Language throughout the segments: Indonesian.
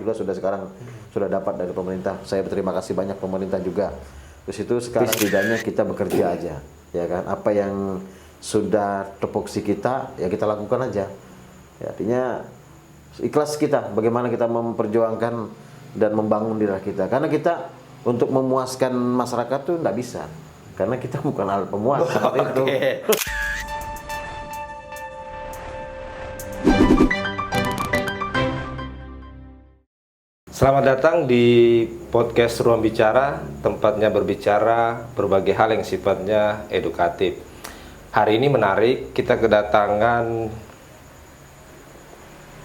alhamdulillah sudah sekarang sudah dapat dari pemerintah. Saya berterima kasih banyak pemerintah juga. Terus itu sekarang setidaknya kita bekerja aja, ya kan? Apa yang sudah tupoksi kita, ya kita lakukan aja. Ya, artinya ikhlas kita, bagaimana kita memperjuangkan dan membangun diri kita. Karena kita untuk memuaskan masyarakat tuh nggak bisa, karena kita bukan alat pemuas. Itu. Selamat datang di podcast Ruang Bicara, tempatnya berbicara berbagai hal yang sifatnya edukatif. Hari ini menarik, kita kedatangan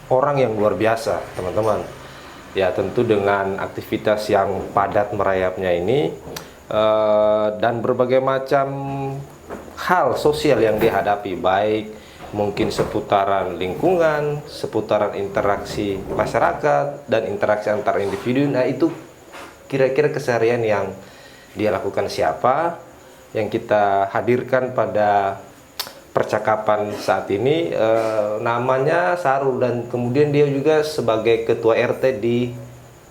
orang yang luar biasa, teman-teman. Ya, tentu dengan aktivitas yang padat merayapnya ini dan berbagai macam hal sosial yang dihadapi, baik mungkin seputaran lingkungan, seputaran interaksi masyarakat, dan interaksi antar individu. Nah, itu kira-kira keseharian yang dia lakukan siapa, yang kita hadirkan pada percakapan saat ini. Namanya Sarul, dan kemudian dia juga sebagai ketua RT di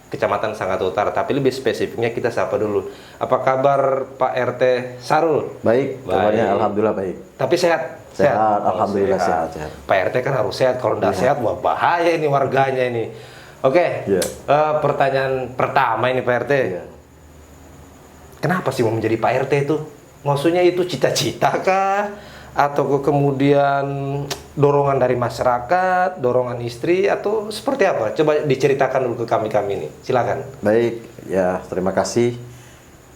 Kecamatan Sangatta Utara. Tapi lebih spesifiknya kita sapa dulu. Apa kabar Pak RT Sarul? Baik, kabarnya alhamdulillah baik. Tapi sehat? Sehat, alhamdulillah sehat. Pak RT kan harus sehat, kalau tidak sehat wah bahaya ini warganya ini. Oke, pertanyaan pertama ini Pak RT. Kenapa sih mau menjadi Pak RT itu? Maksudnya itu cita-cita kah? Atau kemudian dorongan dari masyarakat, dorongan istri, atau seperti apa? Coba diceritakan dulu ke kami-kami ini, silakan. Baik, ya terima kasih.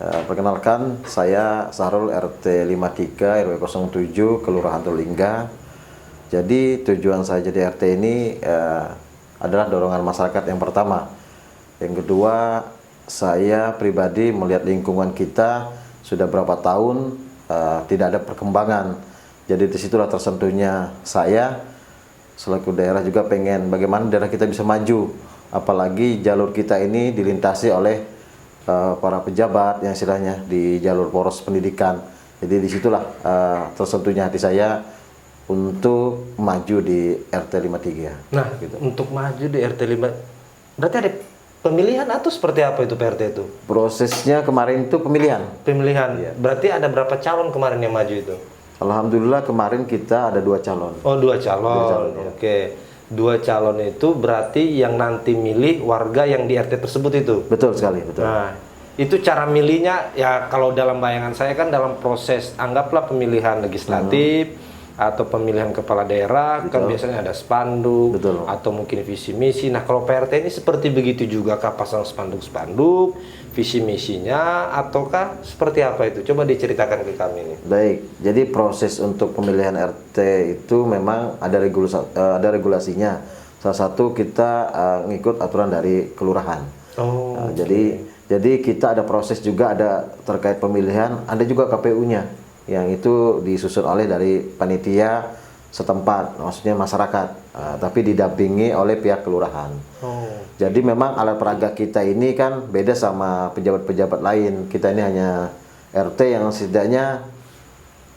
Perkenalkan, saya Sarul RT 53 RW 07 Kelurahan Tulingga. Jadi tujuan saya jadi RT ini adalah dorongan masyarakat yang pertama. Yang kedua, saya pribadi melihat lingkungan kita sudah berapa tahun tidak ada perkembangan. Jadi disitulah tersentuhnya saya selaku daerah juga pengen bagaimana daerah kita bisa maju. Apalagi jalur kita ini dilintasi oleh para pejabat yang istilahnya di jalur poros pendidikan. Jadi disitulah tersentuhnya hati saya untuk maju di RT 53. Nah, gitu. Untuk maju di RT 5, berarti ada pemilihan atau seperti apa itu PRT itu? Prosesnya kemarin itu pemilihan. Pemilihan. Ya. Berarti ada berapa calon kemarin yang maju itu? Alhamdulillah kemarin kita ada 2 calon. Oh, 2 calon. Ya. Oke. 2 calon itu berarti yang nanti milih warga yang di RT tersebut itu. Betul sekali, betul. Nah, itu cara milihnya ya kalau dalam bayangan saya kan dalam proses anggaplah pemilihan legislatif atau pemilihan kepala daerah. Betul. Kan biasanya ada spanduk. Betul. Atau mungkin visi misi. Nah, kalau PRT ini seperti begitu juga kah, pasang spanduk-spanduk, visi misinya, ataukah seperti apa itu? Coba diceritakan ke kami ini. Baik, jadi proses untuk pemilihan RT itu memang ada regulasinya. Salah satu kita ngikut aturan dari kelurahan. Oh. Nah, jadi kita ada proses juga, ada terkait pemilihan, ada juga KPU-nya yang itu disusun oleh dari panitia setempat, maksudnya masyarakat, tapi didampingi oleh pihak kelurahan. Oh. Jadi memang alat peraga kita ini kan beda sama pejabat-pejabat lain. Kita ini hanya RT yang setidaknya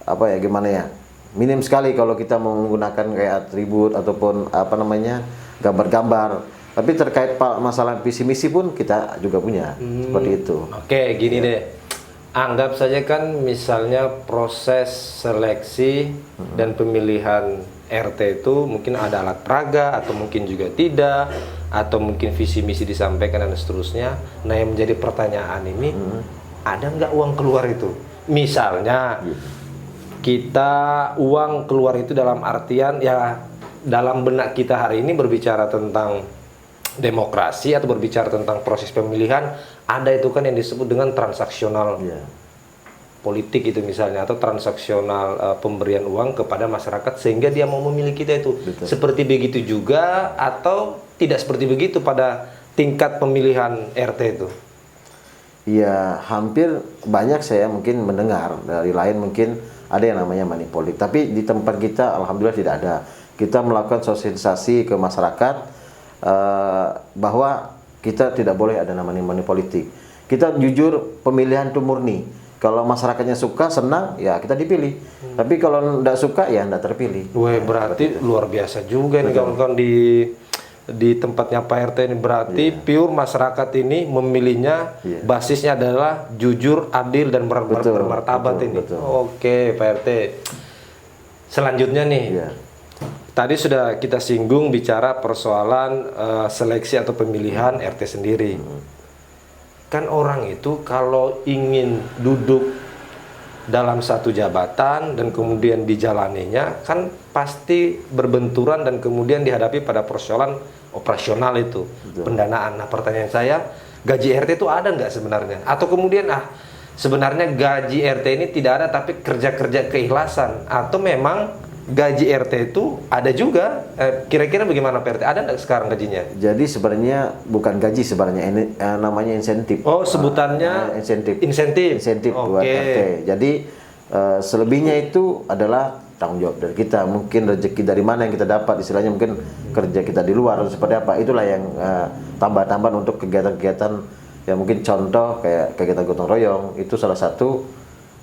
apa ya, gimana ya, minim sekali kalau kita menggunakan kayak atribut ataupun apa namanya gambar-gambar. Tapi terkait masalah visi misi pun kita juga punya seperti itu. Oke, gini deh. Anggap saja kan misalnya proses seleksi dan pemilihan RT itu mungkin ada alat peraga atau mungkin juga tidak, atau mungkin visi misi disampaikan dan seterusnya. Nah, yang menjadi pertanyaan ini, ada nggak uang keluar itu? Misalnya kita uang keluar itu dalam artian ya dalam benak kita hari ini berbicara tentang demokrasi atau berbicara tentang proses pemilihan, ada itu kan yang disebut dengan transaksional politik itu misalnya, atau transaksional pemberian uang kepada masyarakat sehingga dia mau memilih kita itu. Betul. Seperti begitu juga atau tidak seperti begitu pada tingkat pemilihan RT itu? Ya, hampir banyak saya mungkin mendengar dari lain, mungkin ada yang namanya money politik. Tapi di tempat kita alhamdulillah tidak ada. Kita melakukan sosialisasi ke masyarakat bahwa kita tidak boleh ada namanya money politik. Kita jujur, pemilihan itu murni. Kalau masyarakatnya suka, senang, ya kita dipilih. Tapi kalau tidak suka, ya tidak terpilih. Wah, berarti luar biasa juga nih kawan-kawan di di tempatnya Pak RT ini, berarti pure masyarakat ini memilihnya basisnya adalah jujur, adil dan bermartabat ini. betul. Oke, Pak RT. Selanjutnya nih. Iya. Tadi sudah kita singgung bicara persoalan seleksi atau pemilihan RT sendiri. Kan orang itu kalau ingin duduk dalam satu jabatan dan kemudian dijalaninya kan pasti berbenturan dan kemudian dihadapi pada persoalan operasional itu, pendanaan. Nah, pertanyaan saya, gaji RT itu ada nggak sebenarnya? Atau kemudian sebenarnya gaji RT ini tidak ada tapi kerja-kerja keikhlasan, atau memang gaji RT itu ada juga? Kira-kira bagaimana Pak RT? Ada nggak sekarang gajinya? Jadi sebenarnya bukan gaji sebenarnya, ini namanya insentif. Oh, sebutannya insentif buat RT. Jadi selebihnya itu adalah tanggung jawab dari kita. Mungkin rezeki dari mana yang kita dapat, istilahnya mungkin kerja kita di luar atau seperti apa. Itulah yang tambah-tambahan untuk kegiatan-kegiatan, ya mungkin contoh kayak kegiatan gotong royong, itu salah satu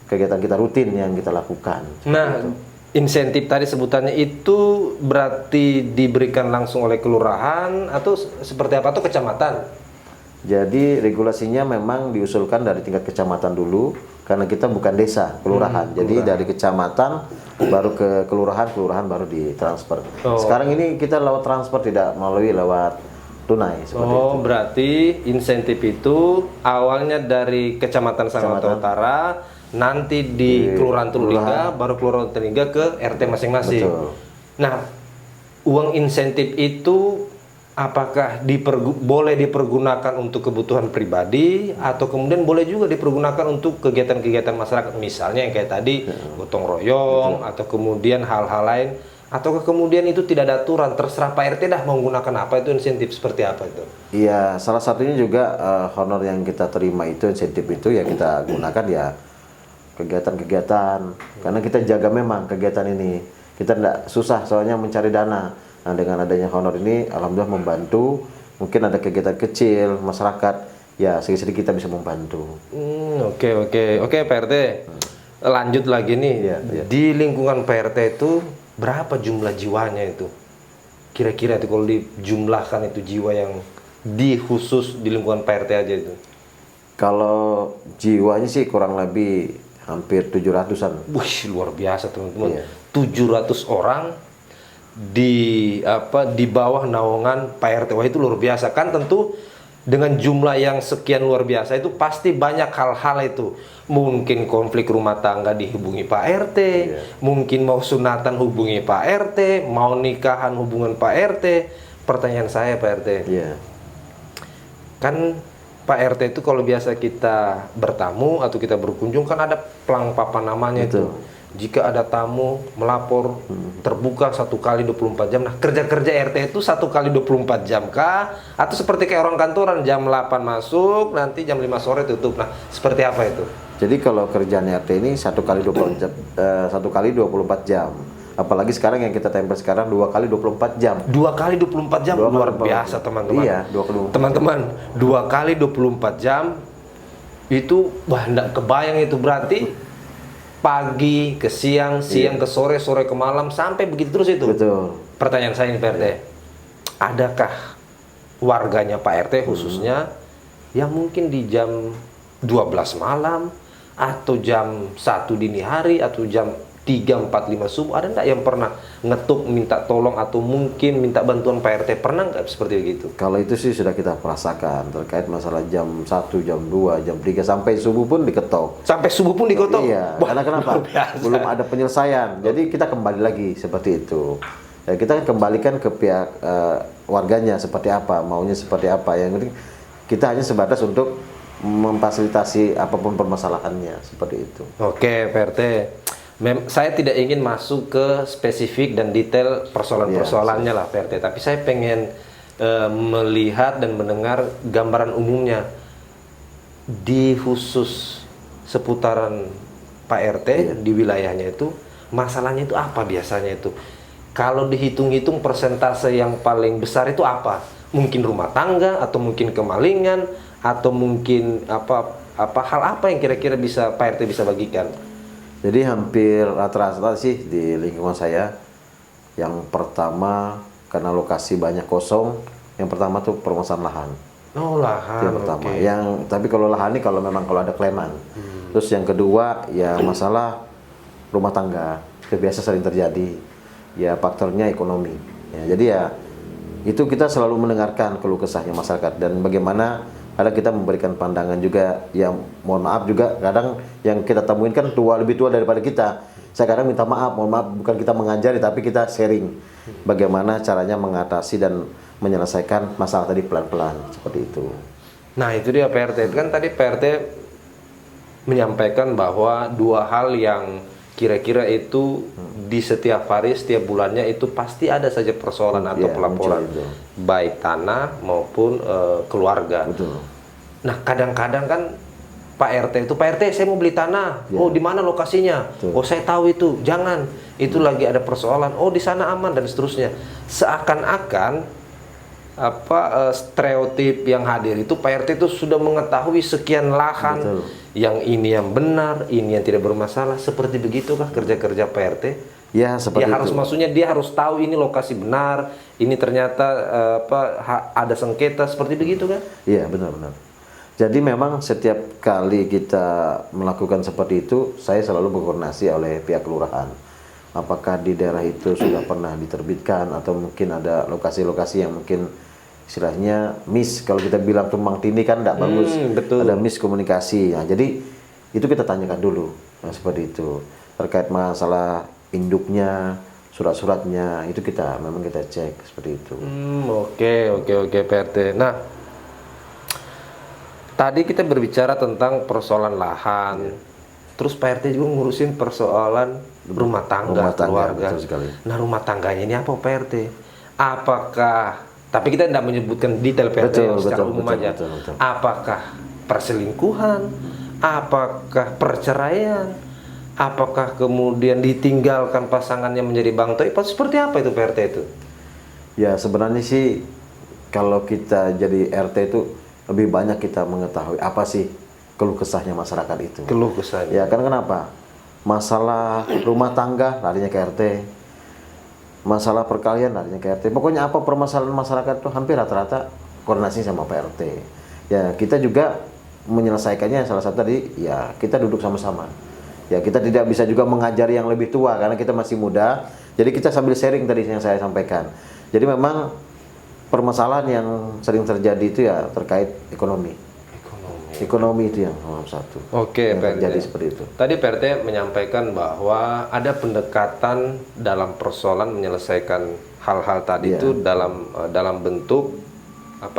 kegiatan kita rutin yang kita lakukan. Nah, insentif tadi sebutannya itu berarti diberikan langsung oleh kelurahan atau seperti apa, atau kecamatan? Jadi regulasinya memang diusulkan dari tingkat kecamatan dulu, karena kita bukan desa, kelurahan. Jadi dari kecamatan baru ke kelurahan baru ditransfer. Sekarang ini kita lewat transfer, tidak melalui lewat tunai seperti itu. Berarti insentif itu awalnya dari Kecamatan Sangatta Utara, nanti di Kelurahan Tulungaga, baru Kelurahan Tulungaga ke RT masing-masing. Nah, uang insentif itu apakah boleh dipergunakan untuk kebutuhan pribadi atau kemudian boleh juga dipergunakan untuk kegiatan-kegiatan masyarakat, misalnya yang kayak tadi gotong royong atau kemudian hal-hal lain, atau kemudian itu tidak ada aturan, terserah Pak RT dah mau menggunakan apa itu insentif, seperti apa itu? Iya, salah satunya juga honor yang kita terima itu, insentif itu ya kita gunakan ya kegiatan-kegiatan, karena kita jaga memang kegiatan ini, kita tidak susah soalnya mencari dana. Nah, dengan adanya honor ini alhamdulillah membantu. Mungkin ada kegiatan kecil masyarakat, ya sedikit-sedikit kita bisa membantu. Oke Pak RT. Lanjut lagi nih. Di lingkungan Pak RT itu berapa jumlah jiwanya itu? Kira-kira itu kalau dijumlahkan itu jiwa yang khusus di lingkungan Pak RT aja itu. Kalau jiwanya sih kurang lebih hampir 700-an. Wih, luar biasa teman-teman. 700 orang di bawah naungan Pak RT. Wah, itu luar biasa kan. Tentu dengan jumlah yang sekian luar biasa itu pasti banyak hal-hal itu. Mungkin konflik rumah tangga dihubungi Pak RT, mungkin mau sunatan hubungi Pak RT, mau nikahan hubungan Pak RT. Pertanyaan saya Pak RT, kan Pak RT itu kalau biasa kita bertamu atau kita berkunjung kan ada pelang papan namanya itu. Jika ada tamu melapor terbuka 1 kali 24 jam. Nah, kerja-kerja RT itu 1 kali 24 jam kah? Atau seperti kayak orang kantoran, jam 8 masuk, nanti jam 5 sore tutup. Nah, seperti apa itu? Jadi kalau kerjaan RT ini 1 kali 24 jam, 1 kali 24 jam. Apalagi sekarang yang kita tempel sekarang 2 kali 24 jam. 2 kali 24 jam luar biasa teman-teman. Iya, 2 kali 24 teman-teman, 2 kali 24 jam itu enggak kebayang itu, berarti pagi ke siang, siang ke sore, sore ke malam, sampai begitu terus itu. Betul. Pertanyaan saya ini Pak RT, adakah warganya Pak RT khususnya yang mungkin di jam 12 malam atau jam 1 dini hari atau jam 3, 4, 5 subuh, ada enggak yang pernah ngetuk minta tolong atau mungkin minta bantuan Pak RT? Pernah nggak seperti itu? Kalau itu sih sudah kita rasakan terkait masalah jam 1, jam 2, jam 3 sampai subuh pun diketok. Sampai subuh pun diketok? Iya. Wah, karena kenapa? Belum ada penyelesaian. Jadi kita kembali lagi seperti itu. Ya, kita kembalikan ke pihak warganya seperti apa, maunya seperti apa. Yang penting kita hanya sebatas untuk memfasilitasi apapun permasalahannya, seperti itu. Oke, Pak RT. Saya tidak ingin masuk ke spesifik dan detail persoalan-persoalannya lah Pak RT, tapi saya pengen melihat dan mendengar gambaran umumnya di khusus seputaran Pak RT di wilayahnya itu. Masalahnya itu apa biasanya itu? Kalau dihitung-hitung persentase yang paling besar itu apa? Mungkin rumah tangga, atau mungkin kemalingan, atau mungkin hal apa yang kira-kira bisa Pak RT bisa bagikan? Jadi hampir rata-rata sih di lingkungan saya, yang pertama karena lokasi banyak kosong, Yang pertama tuh permasalahan lahan. Oh, lahan. Yang pertama. oke. Tapi kalau lahan ini kalau memang kalau ada klaiman. Terus yang kedua ya masalah rumah tangga. Itu biasa sering terjadi. Ya faktornya ekonomi. Ya, jadi ya itu kita selalu mendengarkan keluh kesahnya masyarakat dan bagaimana kadang kita memberikan pandangan juga yang mohon maaf juga kadang yang kita temuin kan lebih tua daripada kita. Saya kadang minta maaf, mohon maaf bukan kita mengajari tapi kita sharing bagaimana caranya mengatasi dan menyelesaikan masalah tadi pelan-pelan seperti itu. Nah, itu dia PRT. Kan tadi PRT menyampaikan bahwa dua hal yang kira-kira itu di setiap hari, setiap bulannya itu pasti ada saja persoalan atau Iya, pelaporan, muncul itu. baik tanah maupun keluarga. Betul. Nah, kadang-kadang kan Pak RT itu, Pak RT saya mau beli tanah. Oh, di mana lokasinya? Betul. Oh, saya tahu itu. Jangan. Itu lagi ada persoalan. Oh, di sana aman dan seterusnya. Seakan-akan stereotip yang hadir itu Pak RT itu sudah mengetahui sekian lahan. Betul. Yang ini yang benar, ini yang tidak bermasalah. Seperti begitukah kerja-kerja Pak RT? Ya seperti Ya harus, itu. maksudnya dia harus tahu ini lokasi benar, ini ternyata ada sengketa, seperti begitu kan? Iya benar-benar. Jadi memang setiap kali kita melakukan seperti itu, saya selalu berkoordinasi oleh pihak kelurahan. Apakah di daerah itu sudah pernah diterbitkan atau mungkin ada lokasi-lokasi yang mungkin istilahnya miss, kalau kita bilang tumpang tindih kan tidak bagus, betul. ada miskomunikasi. Nah, jadi itu kita tanyakan dulu, seperti itu terkait masalah induknya, surat-suratnya itu memang kita cek seperti itu. Oke PRT. Nah, tadi kita berbicara tentang persoalan lahan, terus Pak RT juga ngurusin persoalan rumah tangga, keluarga. Betul sekali. Nah, rumah tangganya ini apa Pak RT? Apakah, tapi kita tidak menyebutkan detail PRT yang secara umum aja. Betul. Apakah perselingkuhan? Apakah perceraian? Apakah kemudian ditinggalkan pasangannya menjadi Bang Toib? Seperti apa itu PRT itu? Ya sebenarnya sih kalau kita jadi RT itu lebih banyak kita mengetahui apa sih keluh kesahnya masyarakat itu. Keluh kesahnya. Ya kan kenapa? Masalah rumah tangga larinya ke RT. Masalah perkalian larinya ke RT. Pokoknya apa permasalahan masyarakat itu hampir rata-rata koordinasi sama Pak RT. Ya kita juga menyelesaikannya salah satu tadi ya kita duduk sama-sama. Ya kita tidak bisa juga mengajari yang lebih tua karena kita masih muda. Jadi kita sambil sharing tadi yang saya sampaikan. Jadi memang permasalahan yang sering terjadi itu ya terkait ekonomi. Ekonomi itu yang nomor satu. Oke, yang terjadi seperti itu. Tadi PRT menyampaikan bahwa ada pendekatan dalam persoalan menyelesaikan hal-hal tadi itu dalam bentuk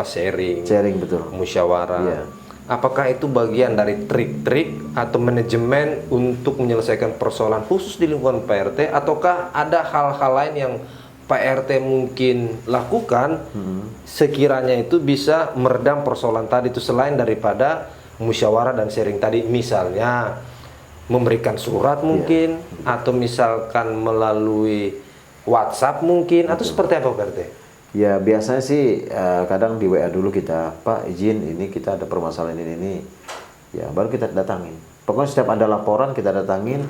sharing, betul, musyawarah. Iya. Apakah itu bagian dari trik-trik atau manajemen untuk menyelesaikan persoalan khusus di lingkungan PRT, ataukah ada hal-hal lain yang Pak RT mungkin lakukan sekiranya itu bisa meredam persoalan tadi itu selain daripada musyawarah dan sharing tadi, misalnya memberikan surat mungkin atau misalkan melalui WhatsApp mungkin atau seperti apa Pak RT? Ya biasanya sih kadang di WA dulu kita, Pak izin ini kita ada permasalahan ini, ya baru kita datangin. Pokoknya setiap ada laporan kita datangin,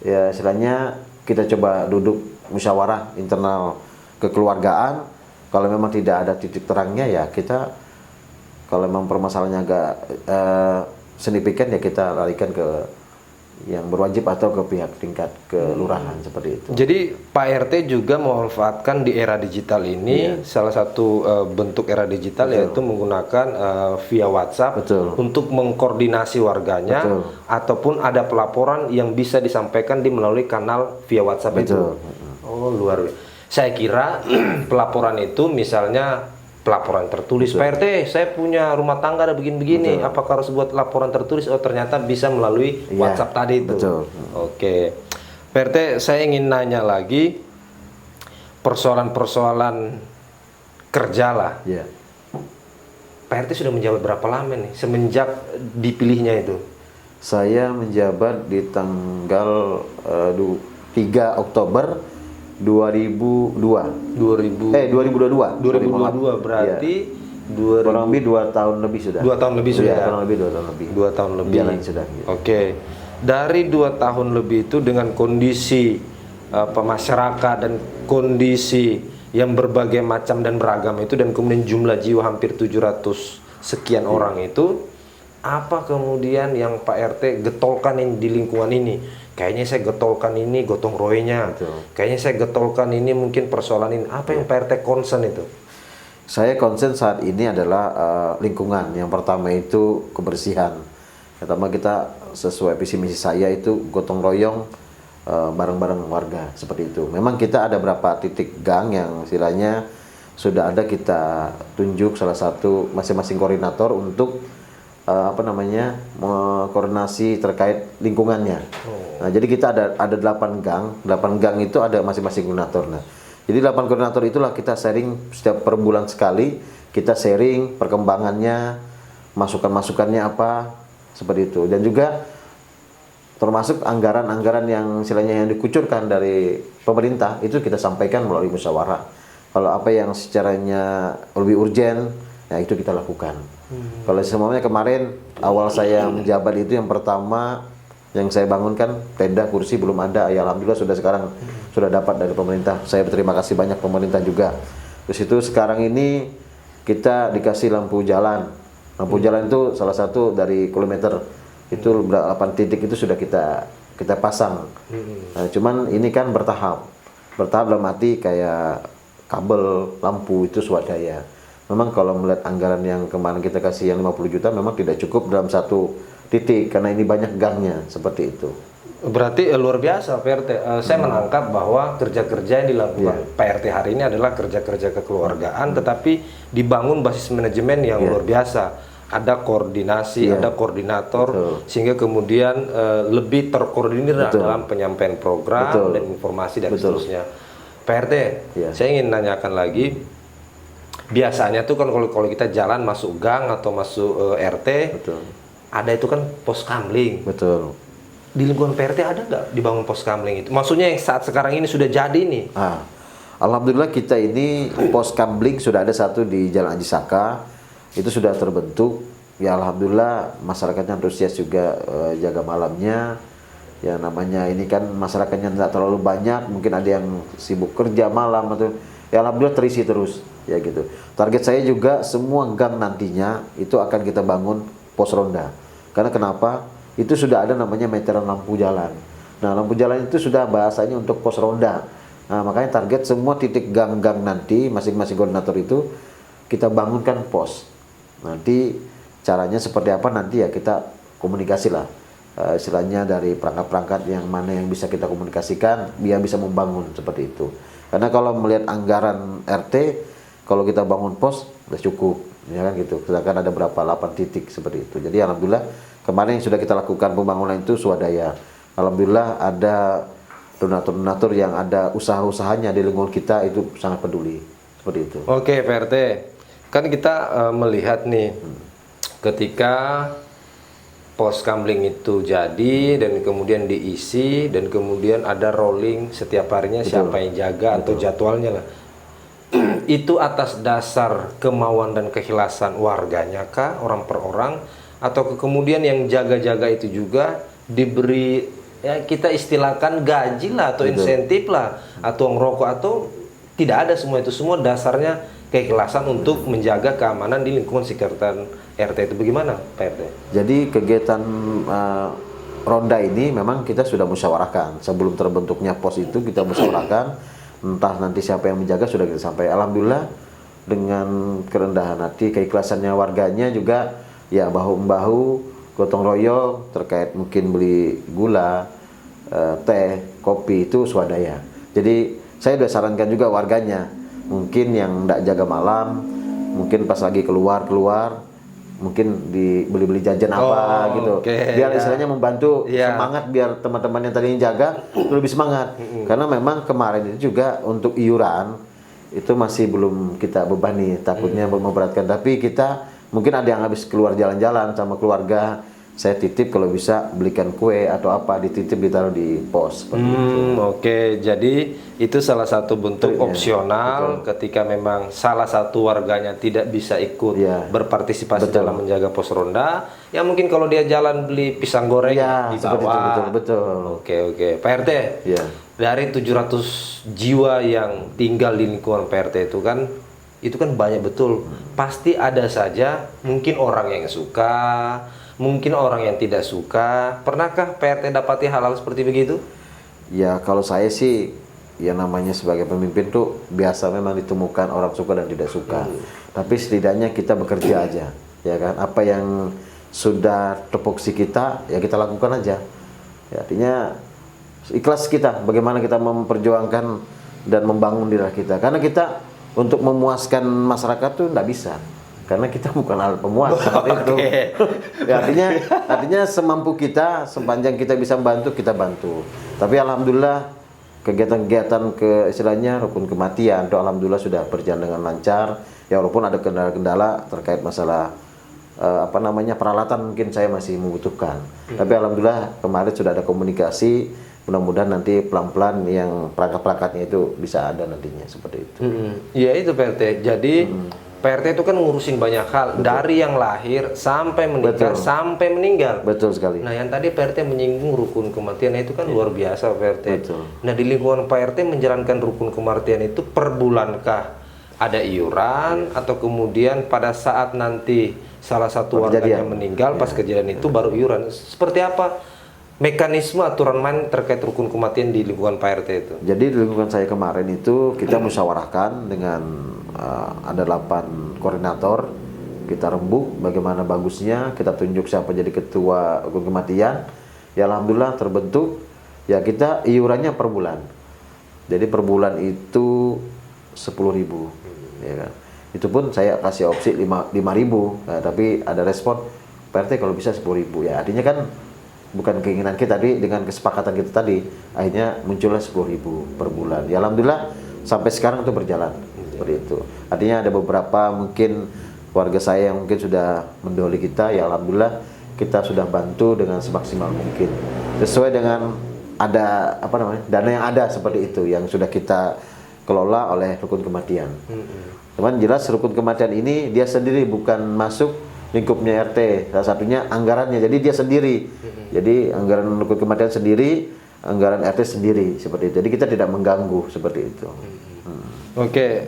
ya istilahnya kita coba duduk musyawarah internal kekeluargaan. Kalau memang tidak ada titik terangnya ya kita, kalau memang permasalahannya agak signifikan ya kita larikan ke yang berwajib atau ke pihak tingkat kelurahan seperti itu. Jadi Pak RT juga memanfaatkan di era digital ini salah satu bentuk era digital yaitu menggunakan via WhatsApp untuk mengkoordinasi warganya ataupun ada pelaporan yang bisa disampaikan melalui kanal via WhatsApp itu. Oh luar biasa. Saya kira pelaporan itu misalnya pelaporan tertulis, Pak RT saya punya rumah tangga ada begini-begini, apakah harus buat laporan tertulis? Oh ternyata bisa melalui WhatsApp tadi itu. Oke Pak RT saya ingin nanya lagi persoalan-persoalan kerja lah. Pak RT sudah menjabat berapa lama nih semenjak dipilihnya itu? Saya menjabat di tanggal 3 Oktober 2022 berarti ya. Kurang lebih 2 tahun lebih sudah. 2 tahun lebih sudah. Kurang lebih 2 tahun lebih. 2 tahun lebih. Jalan sudah. Oke. Dari 2 tahun lebih itu dengan kondisi masyarakat dan kondisi yang berbagai macam dan beragam itu, dan kemudian jumlah jiwa hampir 700 sekian orang itu, apa kemudian yang Pak RT getolkan ini di lingkungan ini? Kayaknya saya getolkan ini gotong royongnya, kayaknya saya getolkan ini mungkin persoalan ini. Apa yang Pak RT concern itu? Saya concern saat ini adalah lingkungan. Yang pertama itu kebersihan. Pertama kita sesuai visi misi saya itu gotong royong bareng-bareng warga seperti itu. Memang kita ada beberapa titik gang yang istilahnya sudah ada kita tunjuk salah satu masing-masing koordinator untuk koordinasi terkait lingkungannya. Nah, jadi kita ada 8 gang. 8 gang itu ada masing-masing koordinator. Nah, jadi 8 koordinator itulah kita sharing setiap per bulan sekali, kita sharing perkembangannya, masukan-masukannya apa, seperti itu. Dan juga termasuk anggaran-anggaran yang istilahnya yang dikucurkan dari pemerintah itu kita sampaikan melalui musyawarah. Kalau apa yang secaranya lebih urgen, ya itu kita lakukan. Kalau semuanya kemarin awal saya menjabat itu yang pertama yang saya bangunkan tenda kursi belum ada, ya alhamdulillah sekarang sudah dapat dari pemerintah. Saya berterima kasih banyak pemerintah juga. Terus itu sekarang ini kita dikasih lampu jalan. Lampu jalan itu salah satu dari kilometer itu 8 titik itu sudah kita pasang. Nah, cuman ini kan bertahap dalam arti kayak kabel, lampu itu swadaya. Memang kalau melihat anggaran yang kemarin kita kasih yang 50 juta memang tidak cukup dalam satu titik karena ini banyak gangnya seperti itu. Berarti luar biasa Pak RT. Saya menangkap bahwa kerja-kerja yang dilakukan Pak RT hari ini adalah kerja-kerja kekeluargaan, tetapi dibangun basis manajemen yang luar biasa. Ada koordinasi, ada koordinator, sehingga kemudian lebih terkoordinir dalam penyampaian program dan informasi dan seterusnya. Pak RT, saya ingin nanyakan lagi. Biasanya tuh kan kalau kita jalan masuk gang atau masuk RT, ada itu kan pos kamling. Betul. Di lingkungan Pak RT ada nggak dibangun pos kamling itu? Maksudnya yang saat sekarang ini sudah jadi nih. Alhamdulillah kita ini pos kamling sudah ada satu di Jalan Haji Saka, itu sudah terbentuk. Ya alhamdulillah masyarakatnya antusias juga jaga malamnya. Ya namanya ini kan masyarakatnya tidak terlalu banyak, mungkin ada yang sibuk kerja malam atau ya alhamdulillah terisi terus. Ya gitu. Target saya juga semua gang nantinya itu akan kita bangun pos ronda. Karena kenapa? Itu sudah ada namanya meteran lampu jalan. Nah, lampu jalan itu sudah bahasanya untuk pos ronda. Nah, makanya target semua titik gang-gang nanti masing-masing koordinator itu kita bangunkan pos. Nanti caranya seperti apa nanti ya kita komunikasi lah. Istilahnya dari perangkat-perangkat yang mana yang bisa kita komunikasikan biar bisa membangun seperti itu. Karena kalau melihat anggaran RT kalau kita bangun pos sudah cukup, ya kan gitu. Sedangkan ada berapa 8 titik seperti itu. Jadi alhamdulillah kemarin yang sudah kita lakukan pembangunan itu swadaya. Alhamdulillah ada donatur-donatur yang ada usaha-usahanya di lingkungan kita itu sangat peduli seperti itu. Oke, Pak RT. Kan kita melihat nih ketika pos kamling itu jadi dan kemudian diisi dan kemudian ada rolling setiap harinya siapa yang jaga atau jadwalnya lah. Itu atas dasar kemauan dan keikhlasan warganya kah, orang per orang, atau kemudian yang jaga-jaga itu juga diberi ya kita istilahkan gaji lah atau insentif lah atau ngerokok atau tidak ada semua itu, semua dasarnya keikhlasan untuk menjaga keamanan di lingkungan sekitar RT itu. Bagaimana Pak RT? Jadi kegiatan ronda ini memang kita sudah musyawarahkan sebelum terbentuknya pos itu kita musyawarahkan. Entah nanti siapa yang menjaga sudah kita sampai. Alhamdulillah dengan kerendahan hati, keikhlasannya warganya juga ya bahu-membahu, gotong royong terkait mungkin beli gula, teh, kopi itu swadaya. Jadi saya sudah sarankan juga warganya mungkin yang tidak jaga malam, mungkin pas lagi keluar mungkin dibeli-beli jajan apa gitu, biar istilahnya membantu semangat biar teman-teman yang tadi jaga lebih semangat. Karena memang kemarin itu juga untuk iuran itu masih belum kita bebani, takutnya memberatkan. Tapi kita mungkin ada yang habis keluar jalan-jalan sama keluarga, saya titip kalau bisa belikan kue atau apa dititip ditaruh di pos. Oke, jadi itu salah satu bentuk opsional ketika memang salah satu warganya tidak bisa ikut berpartisipasi dalam menjaga pos ronda. Ya mungkin kalau dia jalan beli pisang goreng di bawah. Betul. Oke. Pak RT. Dari 700 jiwa yang tinggal di lingkungan PRT itu kan banyak betul. Pasti ada saja mungkin orang yang suka, mungkin orang yang tidak suka. Pernahkah PRT dapati hal-hal seperti begitu? Ya kalau saya sih, ya namanya sebagai pemimpin tuh biasa memang ditemukan orang suka dan tidak suka. Tapi setidaknya kita bekerja aja, ya kan. Apa yang sudah tepoksi kita, ya kita lakukan aja. Ya, artinya ikhlas kita, bagaimana kita memperjuangkan dan membangun diri kita. Karena kita untuk memuaskan masyarakat tuh nggak bisa, karena kita bukan alat pemuas. Itu. Ya, artinya semampu kita, sepanjang kita bisa bantu, kita bantu. Tapi alhamdulillah kegiatan-kegiatan istilahnya rukun kematian itu alhamdulillah sudah berjalan dengan lancar. Ya walaupun ada kendala-kendala terkait masalah peralatan mungkin saya masih membutuhkan. Tapi alhamdulillah kemarin sudah ada komunikasi. Mudah-mudahan nanti pelan-pelan yang perangkat-perangkatnya itu bisa ada nantinya seperti itu. Iya itu PRT. Jadi PRT itu kan ngurusin banyak hal. Betul. Dari yang lahir sampai menikah. Betul. Sampai meninggal. Betul sekali. Nah yang tadi PRT menyinggung rukun kematian itu kan luar biasa PRT. Betul. Nah di lingkungan PRT menjalankan rukun kematian itu per bulankah? Ada iuran atau kemudian pada saat nanti salah satu warganya meninggal pas kejadian itu baru iuran? Seperti apa mekanisme aturan main terkait rukun kematian di lingkungan PRT itu? Jadi di lingkungan saya kemarin itu kita musyawarahkan dengan ada 8 koordinator, kita rembuk bagaimana bagusnya, kita tunjuk siapa jadi ketua rukun kematian. Ya alhamdulillah terbentuk. Ya kita iurannya per bulan. Jadi per bulan itu 10.000, ya kan. Itu pun saya kasih opsi 5.000. Nah, tapi ada respon PRT kalau bisa 10.000. Ya artinya kan bukan keinginan kita, tadi dengan kesepakatan kita tadi akhirnya munculnya 10.000 per bulan. Ya alhamdulillah sampai sekarang itu berjalan seperti itu. Artinya ada beberapa mungkin warga saya yang mungkin sudah mendahului kita, ya alhamdulillah kita sudah bantu dengan semaksimal mungkin sesuai dengan ada dana yang ada seperti itu yang sudah kita kelola oleh rukun kematian. Cuman jelas rukun kematian ini dia sendiri bukan masuk lingkupnya RT, salah satunya anggarannya, jadi dia sendiri. Jadi anggaran rukun kematian sendiri, anggaran RT sendiri seperti itu. Jadi kita tidak mengganggu seperti itu. Oke,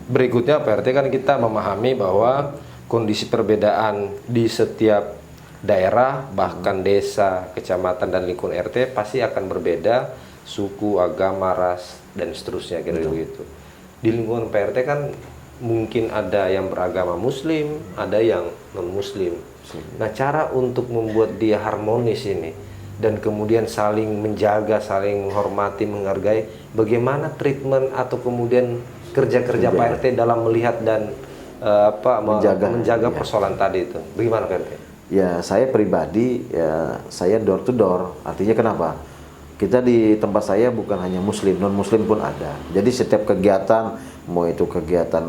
berikutnya PRT kan kita memahami bahwa kondisi perbedaan di setiap daerah, bahkan desa, kecamatan dan lingkungan RT pasti akan berbeda, suku, agama, ras dan seterusnya kira-kira begitu. Di lingkungan PRT kan mungkin ada yang beragama Muslim, ada yang non-Muslim. Nah, cara untuk membuat dia harmonis ini dan kemudian saling menjaga, saling menghormati, menghargai, bagaimana treatment atau kemudian kerja-kerja PRT dalam melihat dan menjaga persoalan tadi itu. Bagaimana PRT? Ya, saya pribadi ya saya door to door. Artinya kenapa? Kita di tempat saya bukan hanya Muslim, non-Muslim pun ada. Jadi setiap kegiatan, mau itu kegiatan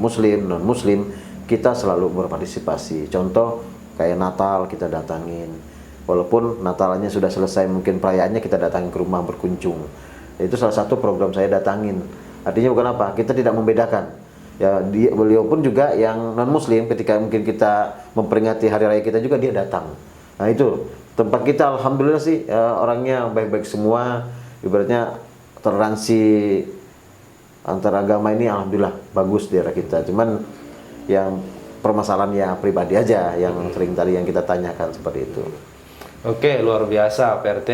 Muslim, non-Muslim, kita selalu berpartisipasi. Contoh kayak Natal kita datangin. Walaupun Natalnya sudah selesai, mungkin perayaannya kita datangin ke rumah berkunjung. Itu salah satu program saya datangin. Artinya bukan apa? Kita tidak membedakan. Ya, beliau pun juga yang non-Muslim ketika mungkin kita memperingati hari raya kita juga dia datang. Nah itu tempat kita alhamdulillah sih orangnya baik-baik semua. Ibaratnya toleransi antar agama ini alhamdulillah bagus di daerah kita. Cuman yang permasalahannya pribadi aja yang sering tadi yang kita tanyakan seperti itu. Oke, luar biasa PRT.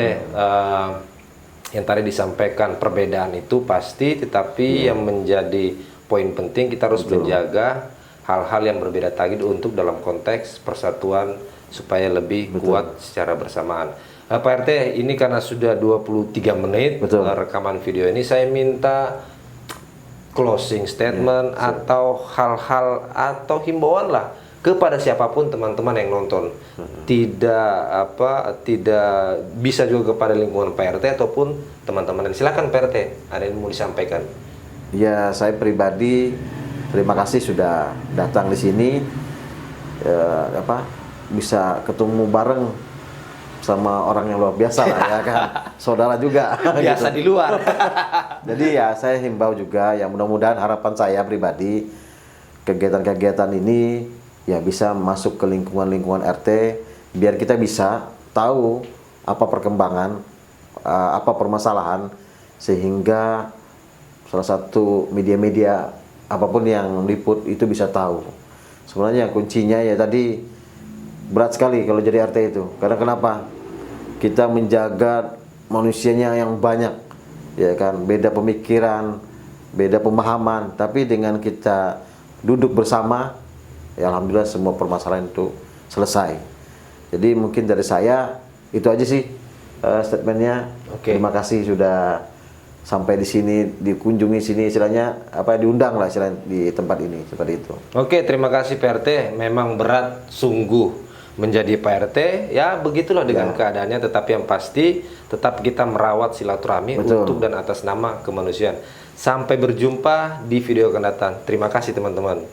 Yang tadi disampaikan perbedaan itu pasti, tetapi yang menjadi poin penting kita harus menjaga hal-hal yang berbeda tadi untuk dalam konteks persatuan supaya lebih kuat secara bersamaan. Pak RT, ini karena sudah 23 menit rekaman video ini, saya minta closing statement atau hal-hal atau himbauan lah kepada siapapun teman-teman yang nonton. Tidak bisa juga kepada lingkungan Pak RT ataupun teman-teman. Silakan Pak RT, ada yang mau disampaikan. Ya, saya pribadi terima kasih sudah datang di sini. Bisa ketemu bareng sama orang yang luar biasa lah ya kan, saudara juga biasa gitu. Di luar. Jadi ya saya himbau juga ya mudah-mudahan harapan saya pribadi kegiatan-kegiatan ini ya bisa masuk ke lingkungan-lingkungan RT biar kita bisa tahu apa perkembangan apa permasalahan, sehingga salah satu media-media apapun yang liput itu bisa tahu. Sebenarnya kuncinya ya tadi, berat sekali kalau jadi RT itu. Karena kenapa? Kita menjaga manusianya yang banyak, ya kan, beda pemikiran, beda pemahaman, tapi dengan kita duduk bersama, ya alhamdulillah semua permasalahan itu selesai. Jadi mungkin dari saya itu aja sih statementnya. Terima kasih sudah sampai di sini, dikunjungi sini, istilahnya apa, diundang lah istilahnya di tempat ini, seperti itu. Oke, terima kasih Pak RT. Memang berat sungguh menjadi Pak RT. Ya begitulah dengan keadaannya, tetapi yang pasti tetap kita merawat silaturahmi untuk dan atas nama kemanusiaan. Sampai berjumpa di video akan datang. Terima kasih teman-teman.